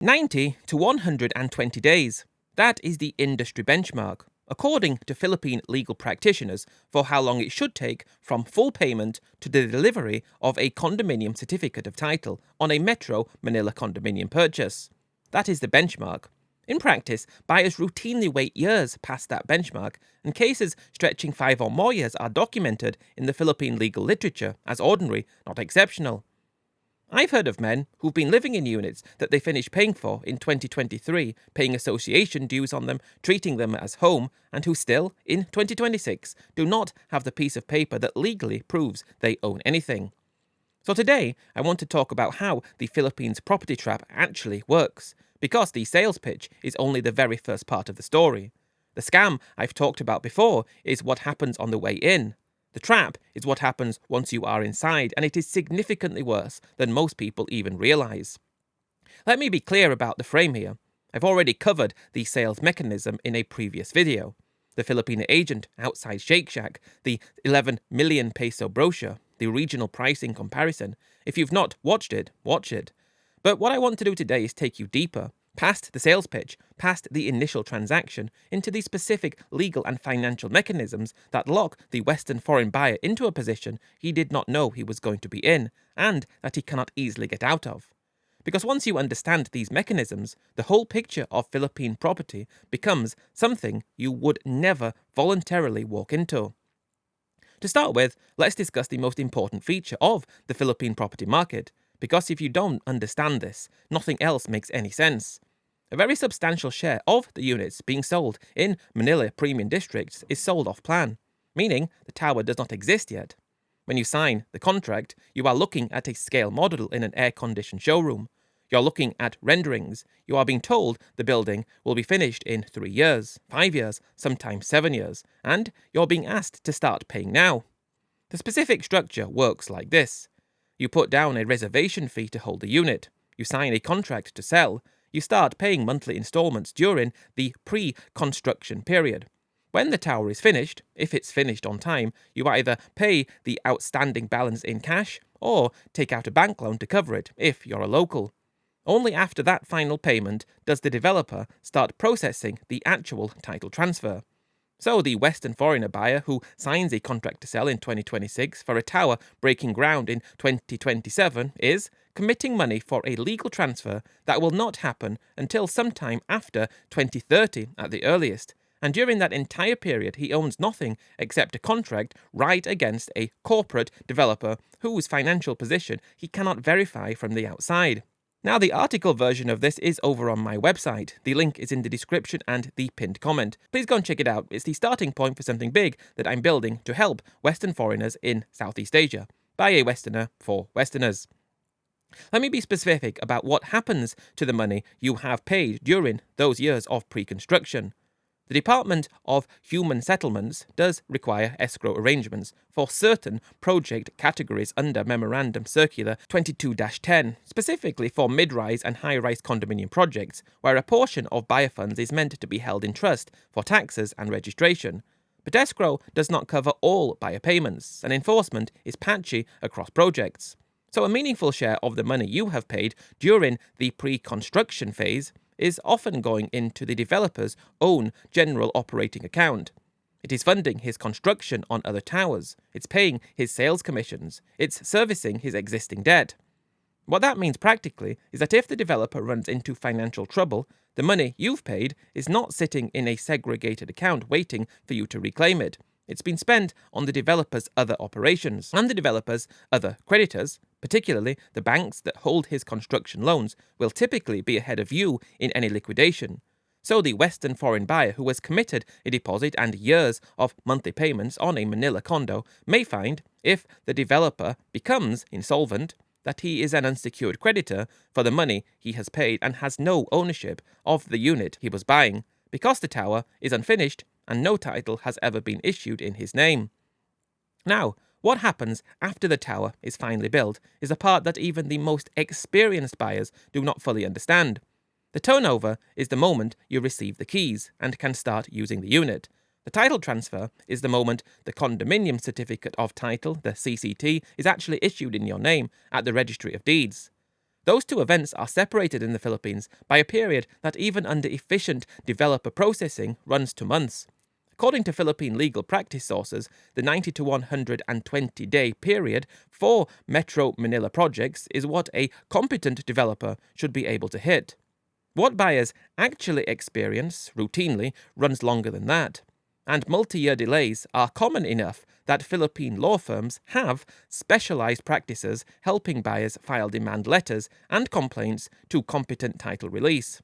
90 to 120 days. That is the industry benchmark, according to Philippine legal practitioners, for how long it should take from full payment to the delivery of a condominium certificate of title on a Metro Manila condominium purchase. That is the benchmark. In practice, buyers routinely wait years past that benchmark, and cases stretching 5 or more years are documented in the Philippine legal literature as ordinary, not exceptional. I've heard of men who've been living in units that they finished paying for in 2023, paying association dues on them, treating them as home, and who still, in 2026, do not have the piece of paper that legally proves they own anything. So today, I want to talk about how the Philippines property trap actually works, because the sales pitch is only the very first part of the story. The scam I've talked about before is what happens on the way in. The trap is what happens once you are inside, and it is significantly worse than most people even realise. Let me be clear about the frame here. I've already covered the sales mechanism in a previous video. The Filipino agent outside Shake Shack, the 11 million peso brochure, the regional pricing comparison. If you've not watched it, watch it. But what I want to do today is take you deeper, past the sales pitch, past the initial transaction, into the specific legal and financial mechanisms that lock the Western foreign buyer into a position he did not know he was going to be in, and that he cannot easily get out of. Because once you understand these mechanisms, the whole picture of Philippine property becomes something you would never voluntarily walk into. To start with, let's discuss the most important feature of the Philippine property market, because if you don't understand this, nothing else makes any sense. A very substantial share of the units being sold in Manila premium districts is sold off plan, meaning the tower does not exist yet. When you sign the contract, you are looking at a scale model in an air-conditioned showroom. You're looking at renderings. You are being told the building will be finished in 3 years, 5 years, sometimes 7 years, and you're being asked to start paying now. The specific structure works like this. You put down a reservation fee to hold the unit. You sign a contract to sell. You start paying monthly installments during the pre-construction period. When the tower is finished, if it's finished on time, you either pay the outstanding balance in cash or take out a bank loan to cover it if you're a local. Only after that final payment does the developer start processing the actual title transfer. So the Western foreigner buyer who signs a contract to sell in 2026 for a tower breaking ground in 2027 is committing money for a legal transfer that will not happen until sometime after 2030 at the earliest. And during that entire period, he owns nothing except a contract right against a corporate developer whose financial position he cannot verify from the outside. Now, the article version of this is over on my website. The link is in the description and the pinned comment. Please go and check it out. It's the starting point for something big that I'm building to help Western foreigners in Southeast Asia, by a Westerner for Westerners. Let me be specific about what happens to the money you have paid during those years of pre-construction. The Department of Human Settlements does require escrow arrangements for certain project categories under Memorandum Circular 22-10, specifically for mid-rise and high-rise condominium projects, where a portion of buyer funds is meant to be held in trust for taxes and registration. But escrow does not cover all buyer payments, and enforcement is patchy across projects. So a meaningful share of the money you have paid during the pre-construction phase is often going into the developer's own general operating account. It is funding his construction on other towers, it's paying his sales commissions, it's servicing his existing debt. What that means practically is that if the developer runs into financial trouble, the money you've paid is not sitting in a segregated account waiting for you to reclaim it. It's been spent on the developer's other operations, and the developer's other creditors, particularly the banks that hold his construction loans, will typically be ahead of you in any liquidation. So the Western foreign buyer who has committed a deposit and years of monthly payments on a Manila condo may find, if the developer becomes insolvent, that he is an unsecured creditor for the money he has paid and has no ownership of the unit he was buying, because the tower is unfinished and no title has ever been issued in his name. Now, what happens after the tower is finally built is a part that even the most experienced buyers do not fully understand. The turnover is the moment you receive the keys and can start using the unit. The title transfer is the moment the condominium certificate of title, the CCT, is actually issued in your name at the Registry of Deeds. Those two events are separated in the Philippines by a period that even under efficient developer processing runs to months. According to Philippine legal practice sources, the 90 to 120-day period for Metro Manila projects is what a competent developer should be able to hit. What buyers actually experience routinely runs longer than that, and multi-year delays are common enough that Philippine law firms have specialized practices helping buyers file demand letters and complaints to competent title release.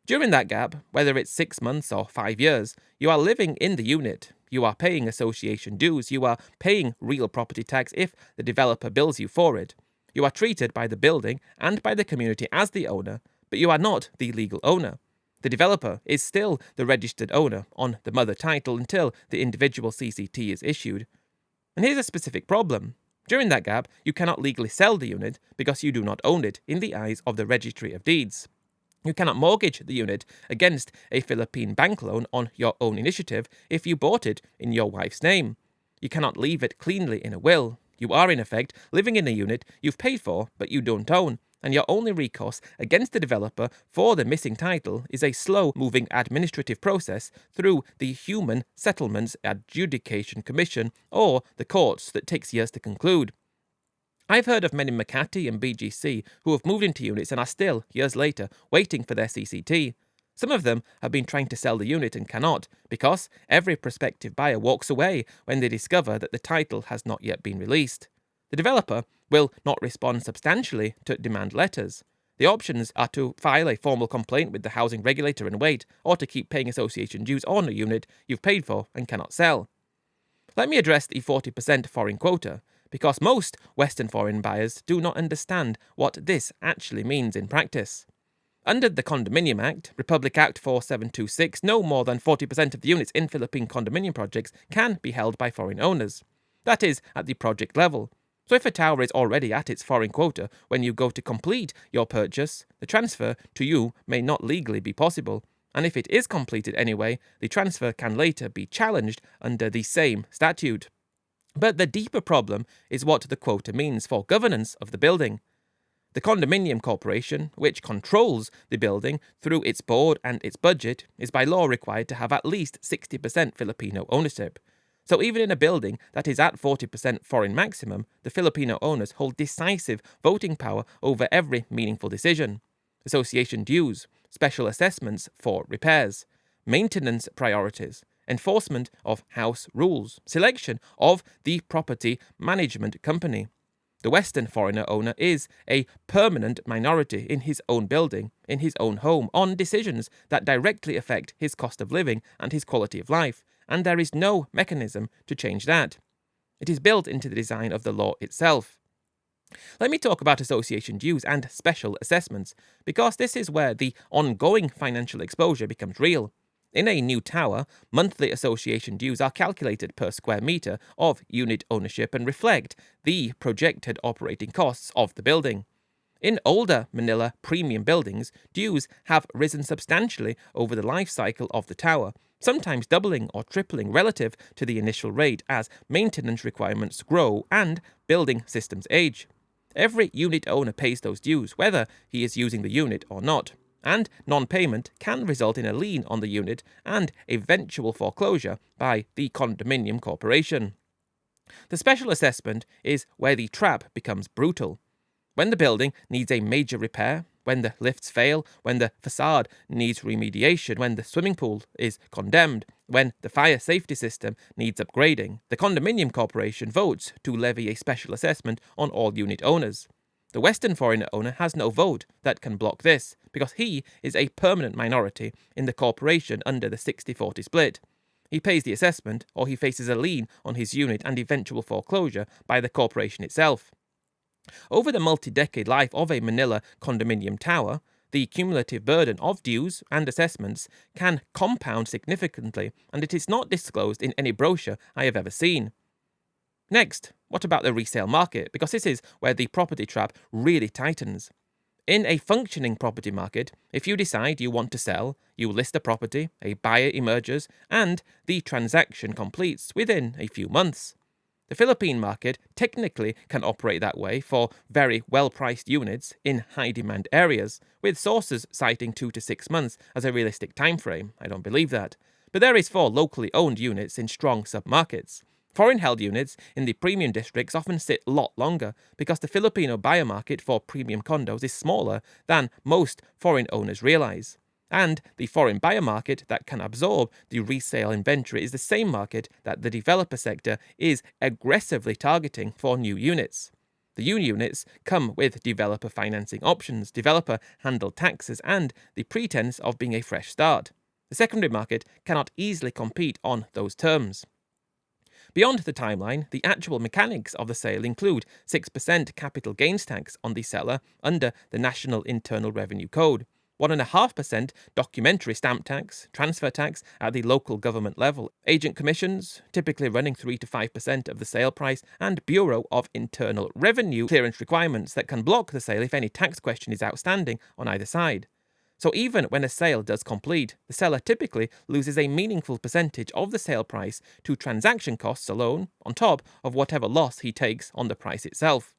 During that gap, whether it's 6 months or 5 years, you are living in the unit, you are paying association dues, you are paying real property tax if the developer bills you for it. You are treated by the building and by the community as the owner, but you are not the legal owner. The developer is still the registered owner on the mother title until the individual CCT is issued. And here's a specific problem. During that gap, you cannot legally sell the unit because you do not own it in the eyes of the Registry of Deeds. You cannot mortgage the unit against a Philippine bank loan on your own initiative if you bought it in your wife's name. You cannot leave it cleanly in a will. You are, in effect, living in a unit you've paid for but you don't own, and your only recourse against the developer for the missing title is a slow-moving administrative process through the Human Settlements Adjudication Commission or the courts that takes years to conclude. I've heard of men in Makati and BGC who have moved into units and are still, years later, waiting for their CCT. Some of them have been trying to sell the unit and cannot, because every prospective buyer walks away when they discover that the title has not yet been released. The developer will not respond substantially to demand letters. The options are to file a formal complaint with the housing regulator and wait, or to keep paying association dues on a unit you've paid for and cannot sell. Let me address the 40% foreign quota, because most Western foreign buyers do not understand what this actually means in practice. Under the Condominium Act, Republic Act 4726, no more than 40% of the units in Philippine condominium projects can be held by foreign owners. That is, at the project level. So if a tower is already at its foreign quota when you go to complete your purchase, the transfer to you may not legally be possible. And if it is completed anyway, the transfer can later be challenged under the same statute. But the deeper problem is what the quota means for governance of the building. The condominium corporation, which controls the building through its board and its budget, is by law required to have at least 60% Filipino ownership. So even in a building that is at 40% foreign maximum, the Filipino owners hold decisive voting power over every meaningful decision. Association dues, special assessments for repairs, maintenance priorities, enforcement of house rules, selection of the property management company. The Western foreigner owner is a permanent minority in his own building, in his own home, on decisions that directly affect his cost of living and his quality of life, and there is no mechanism to change that. It is built into the design of the law itself. Let me talk about association dues and special assessments, because this is where the ongoing financial exposure becomes real. In a new tower, monthly association dues are calculated per square meter of unit ownership and reflect the projected operating costs of the building. In older Manila premium buildings, dues have risen substantially over the life cycle of the tower, sometimes doubling or tripling relative to the initial rate as maintenance requirements grow and building systems age. Every unit owner pays those dues, whether he is using the unit or not, and non-payment can result in a lien on the unit and eventual foreclosure by the condominium corporation. The special assessment is where the trap becomes brutal. When the building needs a major repair, when the lifts fail, when the facade needs remediation, when the swimming pool is condemned, when the fire safety system needs upgrading, the condominium corporation votes to levy a special assessment on all unit owners. The Western foreigner owner has no vote that can block this, because he is a permanent minority in the corporation under the 60-40 split. He pays the assessment, or he faces a lien on his unit and eventual foreclosure by the corporation itself. Over the multi-decade life of a Manila condominium tower, the cumulative burden of dues and assessments can compound significantly, and it is not disclosed in any brochure I have ever seen. Next, what about the resale market? Because this is where the property trap really tightens. In a functioning property market, if you decide you want to sell, you list a property, a buyer emerges, and the transaction completes within a few months. The Philippine market technically can operate that way for very well-priced units in high-demand areas, with sources citing 2 to 6 months as a realistic timeframe. I don't believe that. But there is for locally owned units in strong submarkets. Foreign-held units in the premium districts often sit a lot longer because the Filipino buyer market for premium condos is smaller than most foreign owners realize. And the foreign buyer market that can absorb the resale inventory is the same market that the developer sector is aggressively targeting for new units. The new units come with developer financing options, developer handled taxes, and the pretense of being a fresh start. The secondary market cannot easily compete on those terms. Beyond the timeline, the actual mechanics of the sale include 6% capital gains tax on the seller under the National Internal Revenue Code, 1.5% documentary stamp tax, transfer tax at the local government level, agent commissions, typically running 3 to 5% of the sale price, and Bureau of Internal Revenue clearance requirements that can block the sale if any tax question is outstanding on either side. So even when a sale does complete, the seller typically loses a meaningful percentage of the sale price to transaction costs alone, on top of whatever loss he takes on the price itself.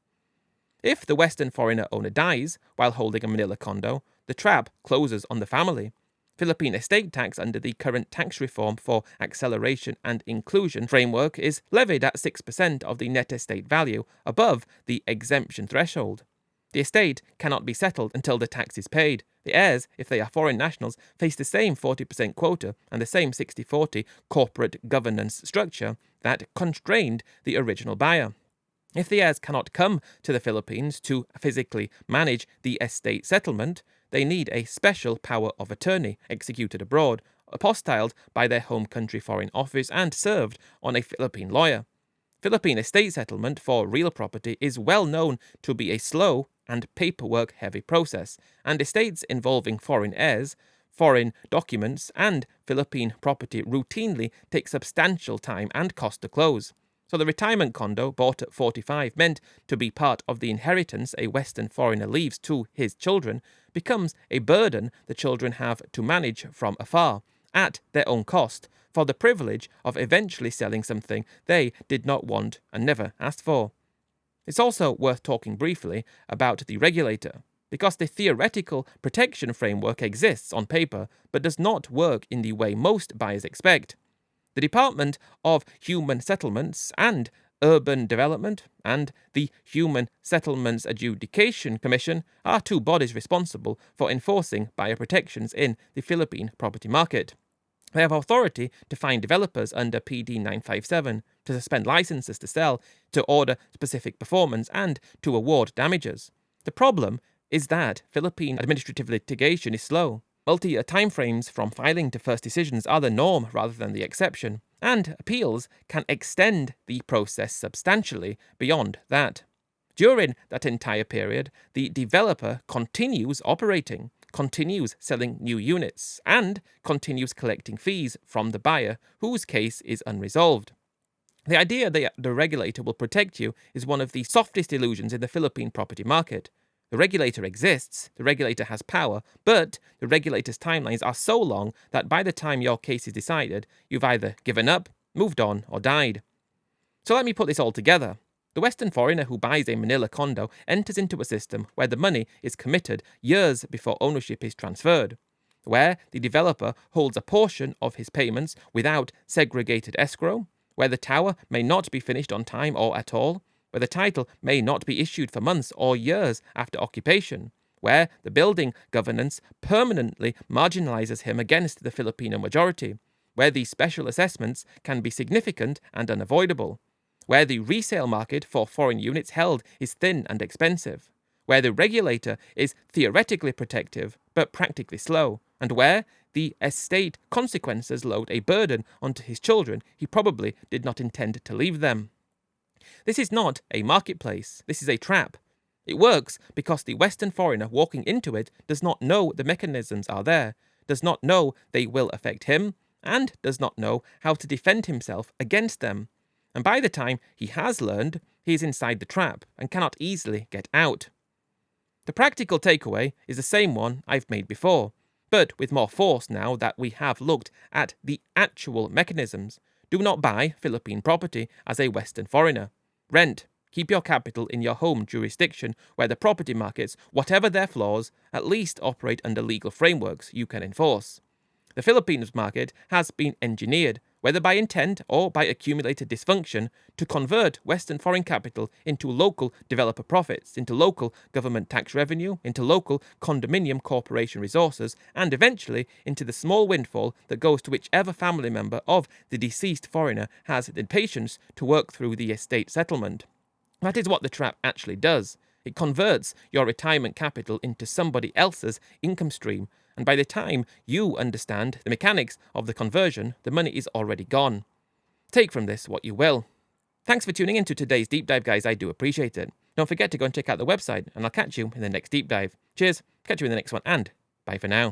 If the Western foreigner owner dies while holding a Manila condo, the trap closes on the family. Philippine estate tax under the current tax reform for acceleration and inclusion framework is levied at 6% of the net estate value above the exemption threshold. The estate cannot be settled until the tax is paid. The heirs, if they are foreign nationals, face the same 40% quota and the same 60-40 corporate governance structure that constrained the original buyer. If the heirs cannot come to the Philippines to physically manage the estate settlement, they need a special power of attorney executed abroad, apostilled by their home country foreign office and served on a Philippine lawyer. Philippine estate settlement for real property is well known to be a slow and paperwork-heavy process, and estates involving foreign heirs, foreign documents, and Philippine property routinely take substantial time and cost to close. So the retirement condo, bought at 45, meant to be part of the inheritance a Western foreigner leaves to his children, becomes a burden the children have to manage from afar, at their own cost, for the privilege of eventually selling something they did not want and never asked for. It's also worth talking briefly about the regulator, because the theoretical protection framework exists on paper but does not work in the way most buyers expect. The Department of Human Settlements and Urban Development and the Human Settlements Adjudication Commission are two bodies responsible for enforcing buyer protections in the Philippine property market. They have authority to fine developers under PD 957, to suspend licenses to sell, to order specific performance, and to award damages. The problem is that Philippine administrative litigation is slow. Multi-year timeframes from filing to first decisions are the norm rather than the exception, and appeals can extend the process substantially beyond that. During that entire period, the developer continues operating, continues selling new units, and continues collecting fees from the buyer whose case is unresolved. The idea that the regulator will protect you is one of the softest illusions in the Philippine property market. The regulator exists, the regulator has power, but the regulator's timelines are so long that by the time your case is decided, you've either given up, moved on, or died. So let me put this all together. The Western foreigner who buys a Manila condo enters into a system where the money is committed years before ownership is transferred, where the developer holds a portion of his payments without segregated escrow, where the tower may not be finished on time or at all, where the title may not be issued for months or years after occupation, where the building governance permanently marginalizes him against the Filipino majority, where the special assessments can be significant and unavoidable, where the resale market for foreign units held is thin and expensive, where the regulator is theoretically protective but practically slow, and where the estate consequences load a burden onto his children he probably did not intend to leave them. This is not a marketplace, this is a trap. It works because the Western foreigner walking into it does not know the mechanisms are there, does not know they will affect him, and does not know how to defend himself against them. And by the time he has learned, he is inside the trap and cannot easily get out. The practical takeaway is the same one I've made before, but with more force now that we have looked at the actual mechanisms. Do not buy Philippine property as a Western foreigner. Rent. Keep your capital in your home jurisdiction where the property markets, whatever their flaws, at least operate under legal frameworks you can enforce. The Philippines market has been engineered, whether by intent or by accumulated dysfunction, to convert Western foreign capital into local developer profits, into local government tax revenue, into local condominium corporation resources, and eventually into the small windfall that goes to whichever family member of the deceased foreigner has the patience to work through the estate settlement. That is what the trap actually does. It converts your retirement capital into somebody else's income stream, and by the time you understand the mechanics of the conversion, the money is already gone. Take from this what you will. Thanks for tuning into today's deep dive, guys. I do appreciate it. Don't forget to go and check out the website, and I'll catch you in the next deep dive. Cheers, catch you in the next one, and bye for now.